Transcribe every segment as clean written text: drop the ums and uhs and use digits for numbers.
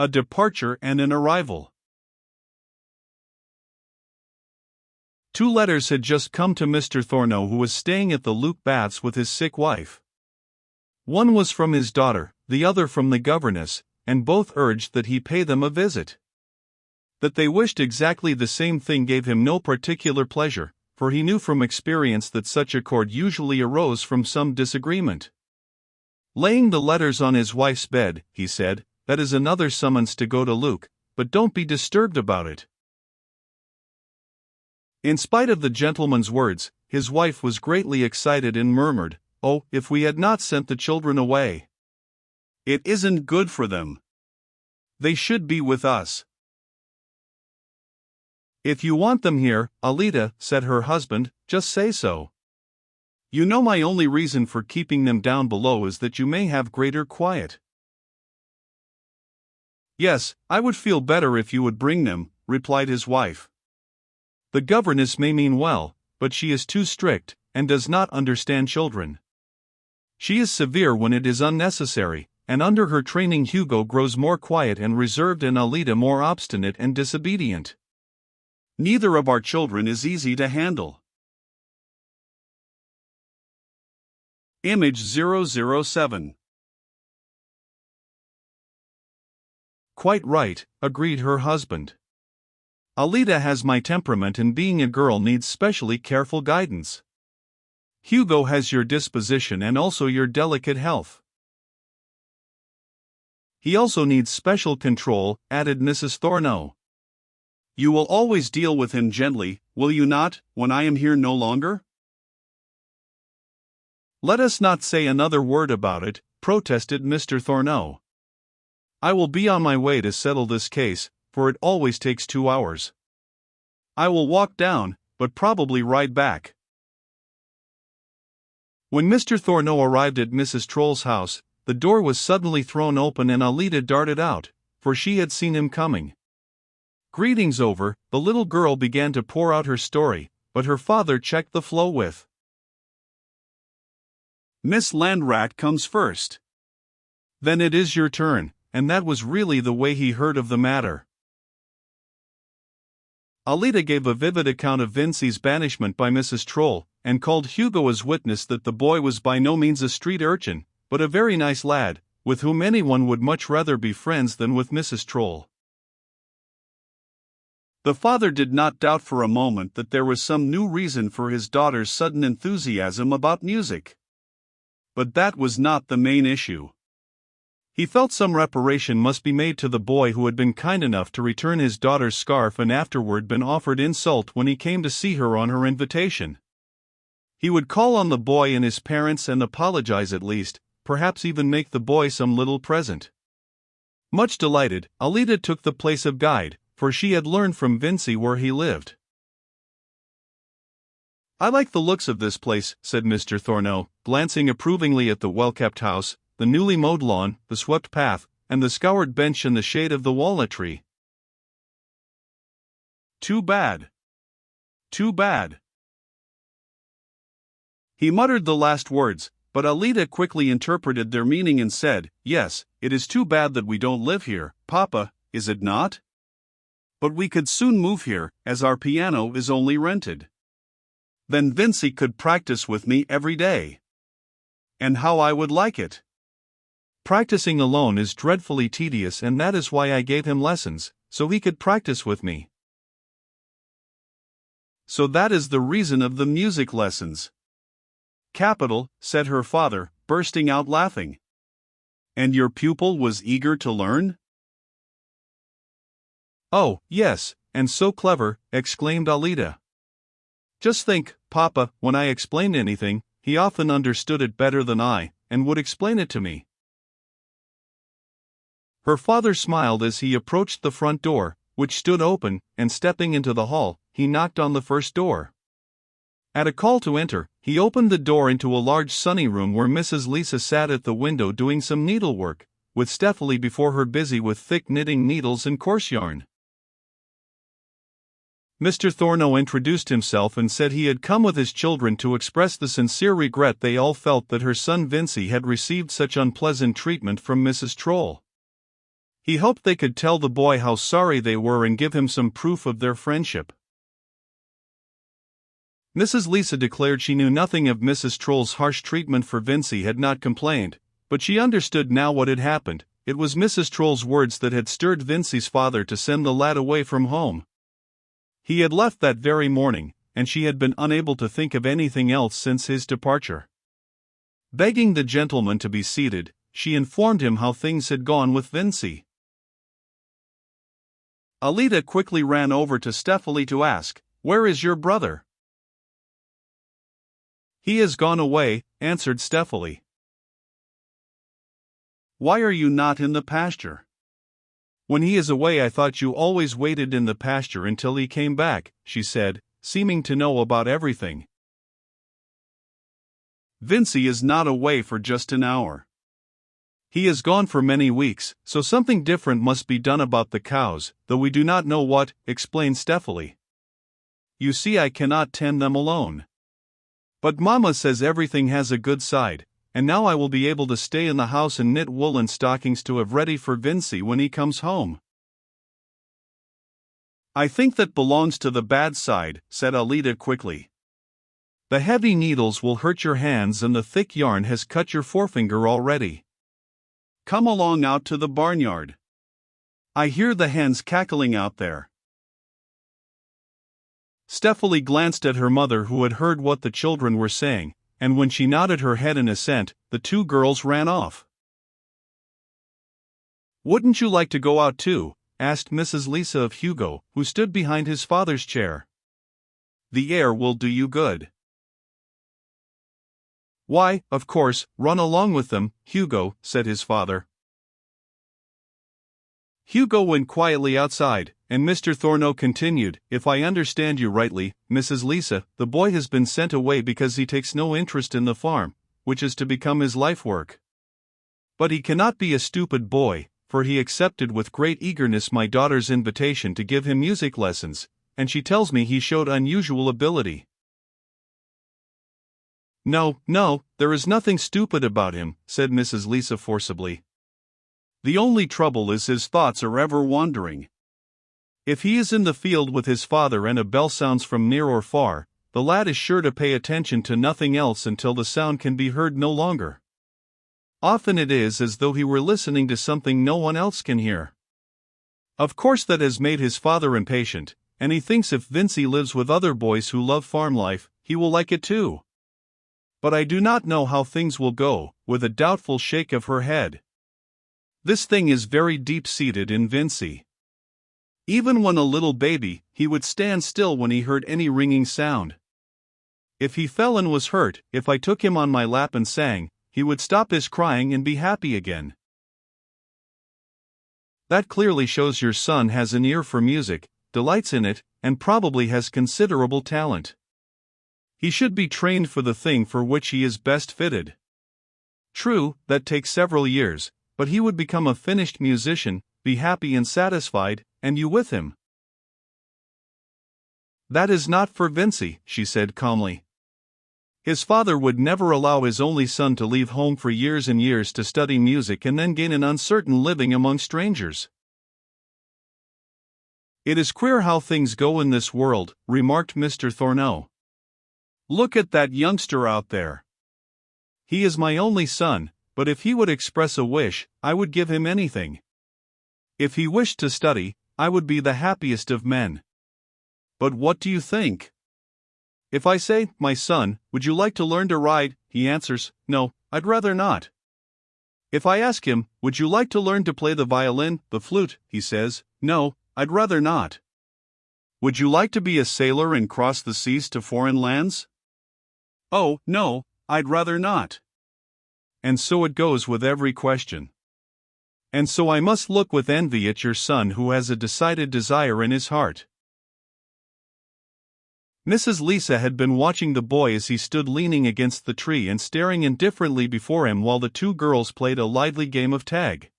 A departure and an arrival. 2 letters had just come to Mr. Thorneau, who was staying at the Luke Baths with his sick wife. One was from his daughter, the other from the governess, and both urged that he pay them a visit. That they wished exactly the same thing gave him no particular pleasure, for he knew from experience that such accord usually arose from some disagreement. Laying the letters on his wife's bed, he said, "That is another summons to go to Luke, but don't be disturbed about it." In spite of the gentleman's words, his wife was greatly excited and murmured, "Oh, if we had not sent the children away! It isn't good for them. They should be with us." "If you want them here, Alida," said her husband, "just say so. You know my only reason for keeping them down below is that you may have greater quiet." "Yes, I would feel better if you would bring them," replied his wife. "The governess may mean well, but she is too strict, and does not understand children. She is severe when it is unnecessary, and under her training Hugo grows more quiet and reserved and Alida more obstinate and disobedient. Neither of our children is easy to handle." Image 007. "Quite right," agreed her husband. "Alida has my temperament, and being a girl needs specially careful guidance. Hugo has your disposition and also your delicate health. He also needs special control," added Mrs. Thorneau. "You will always deal with him gently, will you not, when I am here no longer?" "Let us not say another word about it," protested Mr. Thorneau. "I will be on my way to settle this case, for it always takes 2 hours. I will walk down, but probably ride back." When Mr. Thorneau arrived at Mrs. Troll's house, the door was suddenly thrown open and Alida darted out, for she had seen him coming. Greetings over, the little girl began to pour out her story, but her father checked the flow with, "Miss Landrat comes first. Then it is your turn," and that was really the way he heard of the matter. Alida gave a vivid account of Vincey's banishment by Mrs. Troll, and called Hugo as witness that the boy was by no means a street urchin, but a very nice lad, with whom anyone would much rather be friends than with Mrs. Troll. The father did not doubt for a moment that there was some new reason for his daughter's sudden enthusiasm about music. But that was not the main issue. He felt some reparation must be made to the boy who had been kind enough to return his daughter's scarf and afterward been offered insult when he came to see her on her invitation. He would call on the boy and his parents and apologize at least, perhaps even make the boy some little present. Much delighted, Alida took the place of guide, for she had learned from Vincey where he lived. "I like the looks of this place," said Mr. Thorneau, glancing approvingly at the well-kept house, the newly mowed lawn, the swept path, and the scoured bench in the shade of the walnut tree. "Too bad. Too bad." He muttered the last words, but Alida quickly interpreted their meaning and said, "Yes, it is too bad that we don't live here, Papa, is it not? But we could soon move here, as our piano is only rented. Then Vincey could practice with me every day. And how I would like it! Practicing alone is dreadfully tedious, and that is why I gave him lessons, so he could practice with me." "So that is the reason of the music lessons." "Capital," said her father, bursting out laughing. "And your pupil was eager to learn?" "Oh, yes, and so clever," exclaimed Alida. "Just think, Papa, when I explained anything, he often understood it better than I, and would explain it to me." Her father smiled as he approached the front door, which stood open, and stepping into the hall, he knocked on the first door. At a call to enter, he opened the door into a large sunny room where Mrs. Lisa sat at the window doing some needlework, with Stephanie before her busy with thick knitting needles and coarse yarn. Mr. Thorneau introduced himself and said he had come with his children to express the sincere regret they all felt that her son Vincey had received such unpleasant treatment from Mrs. Troll. He hoped they could tell the boy how sorry they were and give him some proof of their friendship. Mrs. Lisa declared she knew nothing of Mrs. Troll's harsh treatment for Vincy had not complained, but she understood now what had happened. It was Mrs. Troll's words that had stirred Vincy's father to send the lad away from home. He had left that very morning, and she had been unable to think of anything else since his departure. Begging the gentleman to be seated, she informed him how things had gone with Vincy. Alida quickly ran over to Stefali to ask, "Where is your brother?" "He has gone away," answered Stefali. "Why are you not in the pasture?" "When he is away I thought you always waited in the pasture until he came back," she said, seeming to know about everything. "Vincy is not away for just an hour. He is gone for many weeks, so something different must be done about the cows, though we do not know what," explained Stefali. "You see, I cannot tend them alone. But Mama says everything has a good side, and now I will be able to stay in the house and knit woolen stockings to have ready for Vincy when he comes home." "I think that belongs to the bad side," said Alida quickly. "The heavy needles will hurt your hands and the thick yarn has cut your forefinger already. Come along out to the barnyard. I hear the hens cackling out there." Stefali glanced at her mother, who had heard what the children were saying, and when she nodded her head in assent, the two girls ran off. "Wouldn't you like to go out too?" asked Mrs. Lisa of Hugo, who stood behind his father's chair. "The air will do you good." "Why, of course, run along with them, Hugo," said his father. Hugo went quietly outside, and Mr. Thorneau continued, "If I understand you rightly, Mrs. Lisa, the boy has been sent away because he takes no interest in the farm, which is to become his life work. But he cannot be a stupid boy, for he accepted with great eagerness my daughter's invitation to give him music lessons, and she tells me he showed unusual ability." No, there is nothing stupid about him," said Mrs. Lisa forcibly. "The only trouble is his thoughts are ever wandering. If he is in the field with his father and a bell sounds from near or far, the lad is sure to pay attention to nothing else until the sound can be heard no longer. Often it is as though he were listening to something no one else can hear. Of course that has made his father impatient, and he thinks if Vincy lives with other boys who love farm life, he will like it too. But I do not know how things will go," with a doubtful shake of her head. "This thing is very deep-seated in Vincy. Even when a little baby, he would stand still when he heard any ringing sound. If he fell and was hurt, if I took him on my lap and sang, he would stop his crying and be happy again." "That clearly shows your son has an ear for music, delights in it, and probably has considerable talent. He should be trained for the thing for which he is best fitted. True, that takes several years, but he would become a finished musician, be happy and satisfied, and you with him." "That is not for Vincy," she said calmly. "His father would never allow his only son to leave home for years and years to study music and then gain an uncertain living among strangers." "It is queer how things go in this world," remarked Mr. Thorneau. "Look at that youngster out there. He is my only son, but if he would express a wish, I would give him anything. If he wished to study, I would be the happiest of men. But what do you think? If I say, 'My son, would you like to learn to ride?' he answers, 'No, I'd rather not.' If I ask him, 'Would you like to learn to play the violin, the flute?' he says, 'No, I'd rather not.' Would you like to be a sailor and cross the seas to foreign lands? 'Oh, no, I'd rather not.' And so it goes with every question. And so I must look with envy at your son who has a decided desire in his heart." Mrs. Lisa had been watching the boy as he stood leaning against the tree and staring indifferently before him while the two girls played a lively game of tag.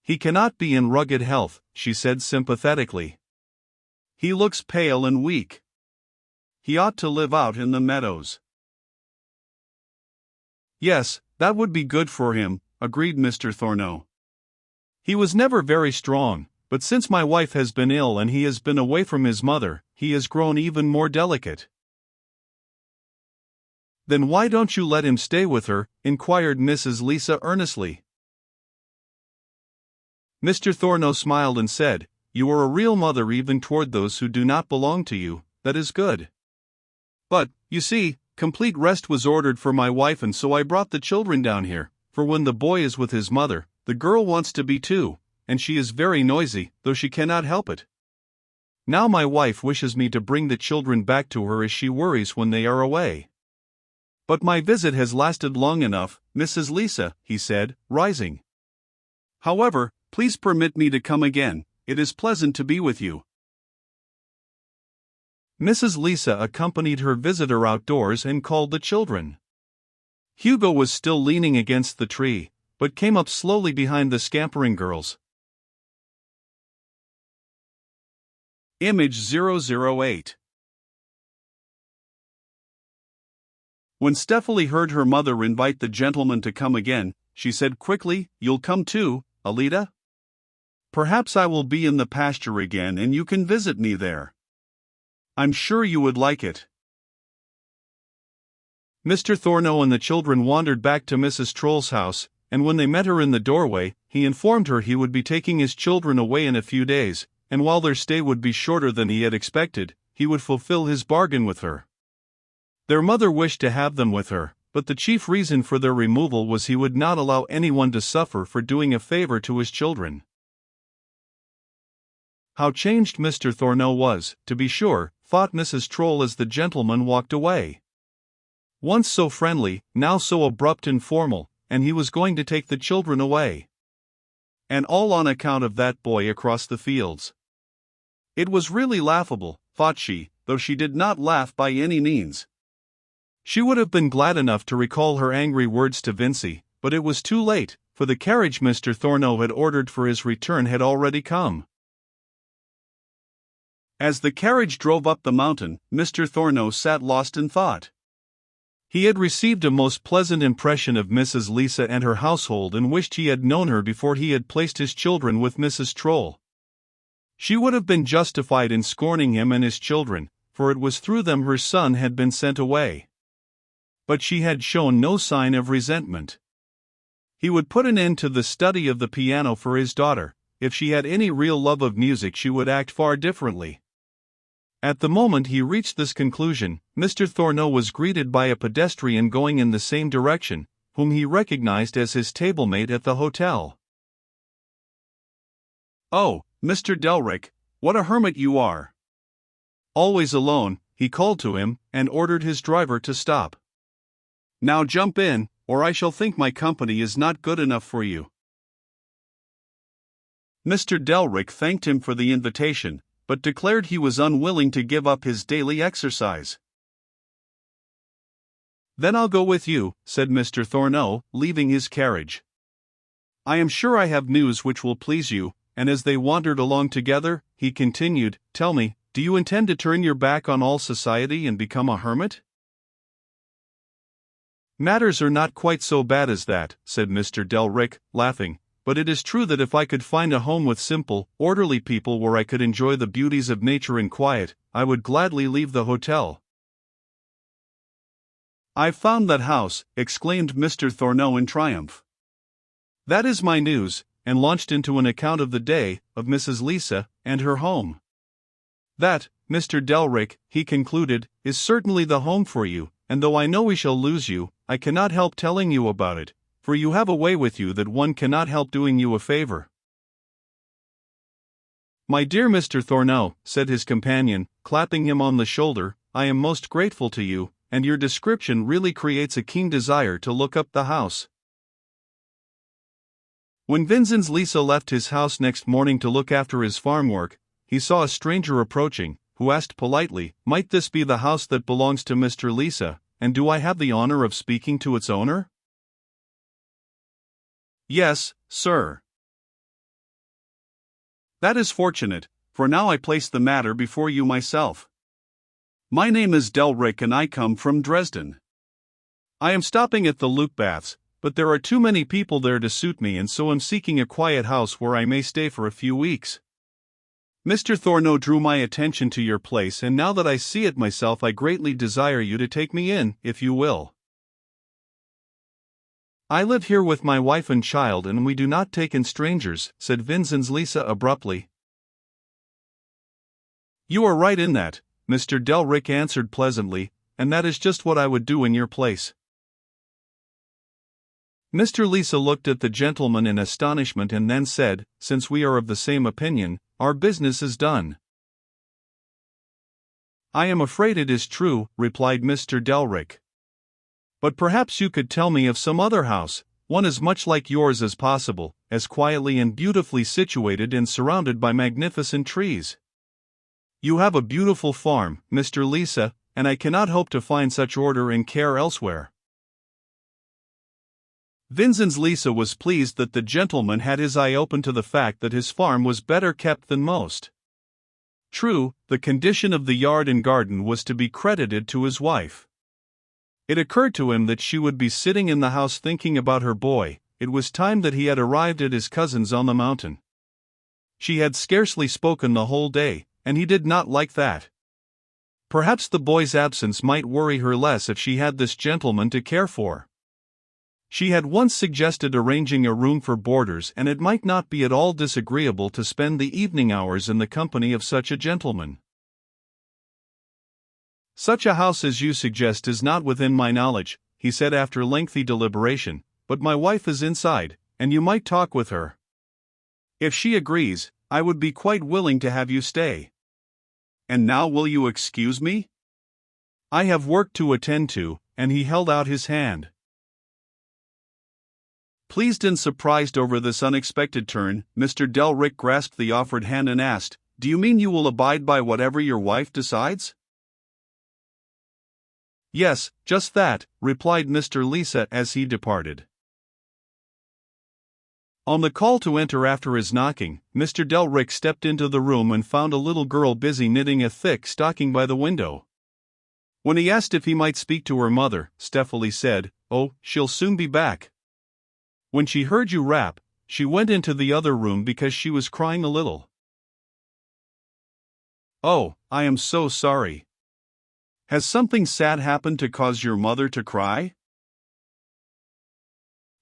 "He cannot be in rugged health," she said sympathetically. "He looks pale and weak. He ought to live out in the meadows." "Yes, that would be good for him," agreed Mr. Thorneau. He was never very strong, but since my wife has been ill and he has been away from his mother, he has grown even more delicate." "Then why don't you let him stay with her?" inquired Mrs. Lisa earnestly. Mr. Thorno smiled and said, "You are a real mother even toward those who do not belong to you. That is good. But, you see, complete rest was ordered for my wife, and so I brought the children down here, for when the boy is with his mother, the girl wants to be too, and she is very noisy, though she cannot help it. Now my wife wishes me to bring the children back to her as she worries when they are away. But my visit has lasted long enough, Mrs. Lisa," he said, rising. "However, please permit me to come again. It is pleasant to be with you." Mrs. Lisa accompanied her visitor outdoors and called the children. Hugo was still leaning against the tree, but came up slowly behind the scampering girls. Image 008. When Stefali heard her mother invite the gentleman to come again, she said quickly, "You'll come too, Alida? Perhaps I will be in the pasture again and you can visit me there. I'm sure you would like it." Mr. Thorno and the children wandered back to Mrs. Troll's house, and when they met her in the doorway, he informed her he would be taking his children away in a few days, and while their stay would be shorter than he had expected, he would fulfill his bargain with her. Their mother wished to have them with her, but the chief reason for their removal was he would not allow anyone to suffer for doing a favor to his children. How changed Mr. Thorno was, to be sure, thought Mrs. Troll as the gentleman walked away. Once so friendly, now so abrupt and formal, and he was going to take the children away. And all on account of that boy across the fields. It was really laughable, thought she, though she did not laugh by any means. She would have been glad enough to recall her angry words to Vincy, but it was too late, for the carriage Mr. Thorno had ordered for his return had already come. As the carriage drove up the mountain, Mr. Thorno sat lost in thought. He had received a most pleasant impression of Mrs. Lisa and her household and wished he had known her before he had placed his children with Mrs. Troll. She would have been justified in scorning him and his children, for it was through them her son had been sent away. But she had shown no sign of resentment. He would put an end to the study of the piano for his daughter. If she had any real love of music, she would act far differently. At the moment he reached this conclusion, Mr. Thorno was greeted by a pedestrian going in the same direction, whom he recognized as his table-mate at the hotel. "Oh, Mr. Delrick, what a hermit you are! Always alone," he called to him, and ordered his driver to stop. "Now jump in, or I shall think my company is not good enough for you." Mr. Delrick thanked him for the invitation, but declared he was unwilling to give up his daily exercise. "Then I'll go with you," said Mr. Thorno, leaving his carriage. "I am sure I have news which will please you," and as they wandered along together, he continued, "Tell me, do you intend to turn your back on all society and become a hermit?" "Matters are not quite so bad as that," said Mr. Delrick, laughing. "But it is true that if I could find a home with simple, orderly people where I could enjoy the beauties of nature in quiet, I would gladly leave the hotel." "I've found that house," exclaimed Mr. Thorno in triumph. "That is my news," and launched into an account of the day, of Mrs. Lisa, and her home. "That, Mr. Delrick," he concluded, "is certainly the home for you, and though I know we shall lose you, I cannot help telling you about it, for you have a way with you that one cannot help doing you a favor." "My dear Mr. Thorno," said his companion, clapping him on the shoulder, "I am most grateful to you, and your description really creates a keen desire to look up the house." When Vinzenz Lisa left his house next morning to look after his farm work, he saw a stranger approaching, who asked politely, "Might this be the house that belongs to Mr. Lisa, and do I have the honor of speaking to its owner?" "Yes, sir." "That is fortunate, for now I place the matter before you myself. My name is Delrick and I come from Dresden. I am stopping at the Luke Baths, but there are too many people there to suit me, and so I'm seeking a quiet house where I may stay for a few weeks. Mr. Thorno drew my attention to your place, and now that I see it myself, I greatly desire you to take me in, if you will. I live here with my wife and child, and we do not take in strangers, said Vincenz Lisa abruptly. You are right in that, Mr. Delric answered pleasantly, and that is just what I would do in your place. Mr. Lisa looked at the gentleman in astonishment and then said, since we are of the same opinion, our business is done. I am afraid it is true, replied Mr. Delric. But perhaps you could tell me of some other house, one as much like yours as possible, as quietly and beautifully situated and surrounded by magnificent trees. You have a beautiful farm, Mr. Lisa, and I cannot hope to find such order and care elsewhere. Vincenz Lisa was pleased that the gentleman had his eye open to the fact that his farm was better kept than most. True, the condition of the yard and garden was to be credited to his wife. It occurred to him that she would be sitting in the house thinking about her boy. It was time that he had arrived at his cousin's on the mountain. She had scarcely spoken the whole day, and he did not like that. Perhaps the boy's absence might worry her less if she had this gentleman to care for. She had once suggested arranging a room for boarders, and it might not be at all disagreeable to spend the evening hours in the company of such a gentleman. Such a house as you suggest is not within my knowledge, he said after lengthy deliberation, but my wife is inside, and you might talk with her. If she agrees, I would be quite willing to have you stay. And now will you excuse me? I have work to attend to, and he held out his hand. Pleased and surprised over this unexpected turn, Mr. Delric grasped the offered hand and asked, Do you mean you will abide by whatever your wife decides? Yes, just that, replied Mr. Lisa as he departed. On the call to enter after his knocking, Mr. Delric stepped into the room and found a little girl busy knitting a thick stocking by the window. When he asked if he might speak to her mother, Stephanie said, Oh, she'll soon be back. When she heard you rap, she went into the other room because she was crying a little. Oh, I am so sorry. Has something sad happened to cause your mother to cry?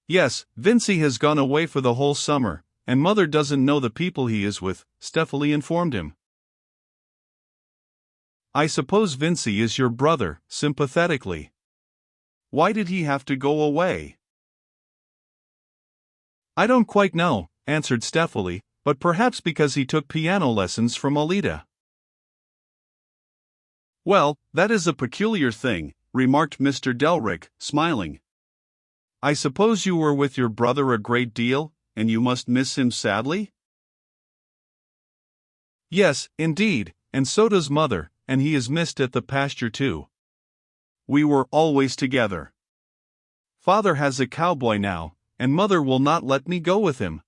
Yes, Vincy has gone away for the whole summer, and mother doesn't know the people he is with, Stephanie informed him. I suppose Vincy is your brother, sympathetically. Why did he have to go away? I don't quite know, answered Stephanie, but perhaps because he took piano lessons from Alida. Well, that is a peculiar thing, remarked Mr. Delric, smiling. I suppose you were with your brother a great deal, and you must miss him sadly? Yes, indeed, and so does mother, and he is missed at the pasture too. We were always together. Father has a cowboy now, and mother will not let me go with him.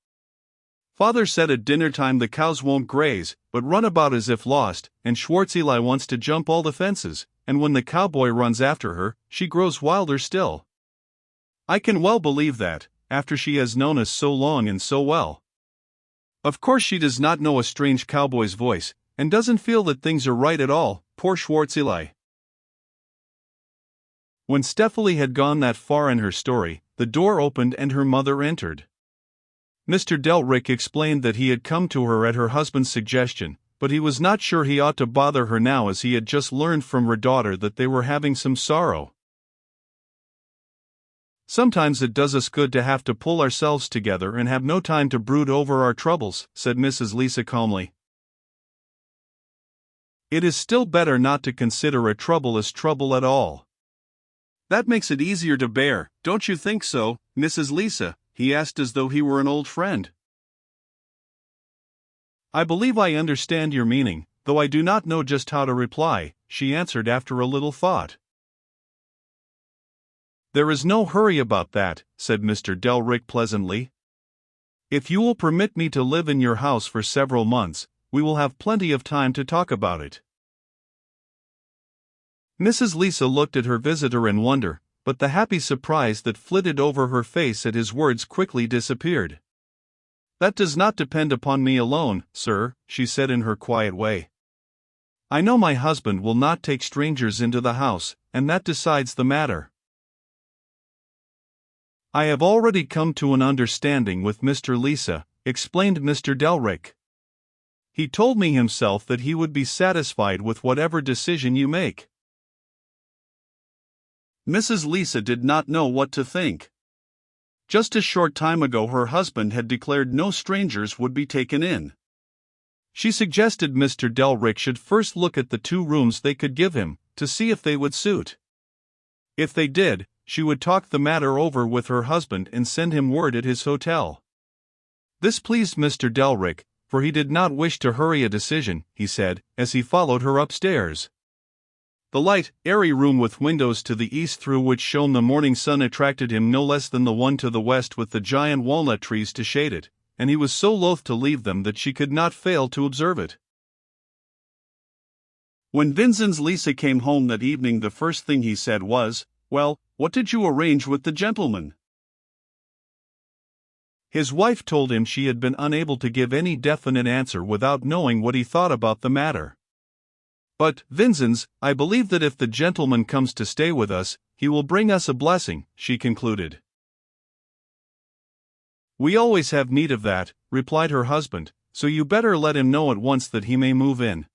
Father said at dinner time the cows won't graze, but run about as if lost, and Schwarzeli wants to jump all the fences, and when the cowboy runs after her, she grows wilder still. I can well believe that, after she has known us so long and so well. Of course she does not know a strange cowboy's voice, and doesn't feel that things are right at all, poor Schwarzeli. When Stephanie had gone that far in her story, the door opened and her mother entered. Mr. Delric explained that he had come to her at her husband's suggestion, but he was not sure he ought to bother her now as he had just learned from her daughter that they were having some sorrow. Sometimes it does us good to have to pull ourselves together and have no time to brood over our troubles, said Mrs. Lisa calmly. It is still better not to consider a trouble as trouble at all. That makes it easier to bear, don't you think so, Mrs. Lisa? He asked as though he were an old friend. I believe I understand your meaning, though I do not know just how to reply, she answered after a little thought. There is no hurry about that, said Mr. Delric pleasantly. If you will permit me to live in your house for several months, we will have plenty of time to talk about it. Mrs. Lisa looked at her visitor in wonder, but the happy surprise that flitted over her face at his words quickly disappeared. "That does not depend upon me alone, sir," she said in her quiet way. "I know my husband will not take strangers into the house, and that decides the matter. I have already come to an understanding with Mr. Lisa," explained Mr. Delrick. "He told me himself that he would be satisfied with whatever decision you make." Mrs. Lisa did not know what to think. Just a short time ago her husband had declared no strangers would be taken in. She suggested Mr. Delrick should first look at the 2 rooms they could give him, to see if they would suit. If they did, she would talk the matter over with her husband and send him word at his hotel. This pleased Mr. Delrick, for he did not wish to hurry a decision, he said, as he followed her upstairs. The light, airy room with windows to the east through which shone the morning sun attracted him no less than the one to the west with the giant walnut trees to shade it, and he was so loath to leave them that she could not fail to observe it. When Vinzen's Lisa came home that evening, the first thing he said was, "Well, what did you arrange with the gentleman?" His wife told him she had been unable to give any definite answer without knowing what he thought about the matter. "But, Vinzen's, I believe that if the gentleman comes to stay with us, he will bring us a blessing," she concluded. "We always have need of that," replied her husband, "so you better let him know at once that he may move in."